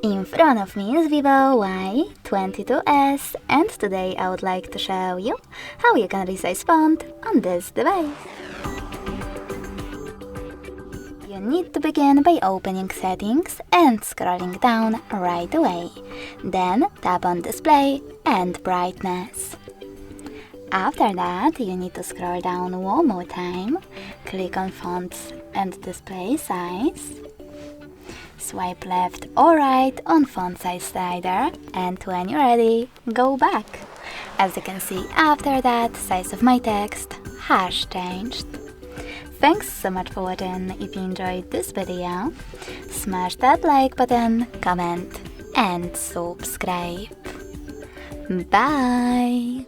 In front of me is VIVO Y22S, and today I would like to show you how you can resize font on this device. You need to begin by opening Settings and scrolling down right away. Then tap on Display and Brightness. After that, you need to scroll down one more time, click on Fonts and Display Size. Swipe left or right on font size slider, and when you're ready, go back. As you can see, after that, size of my text has changed. Thanks so much for watching. If you enjoyed this video, smash that like button, comment and subscribe. Bye!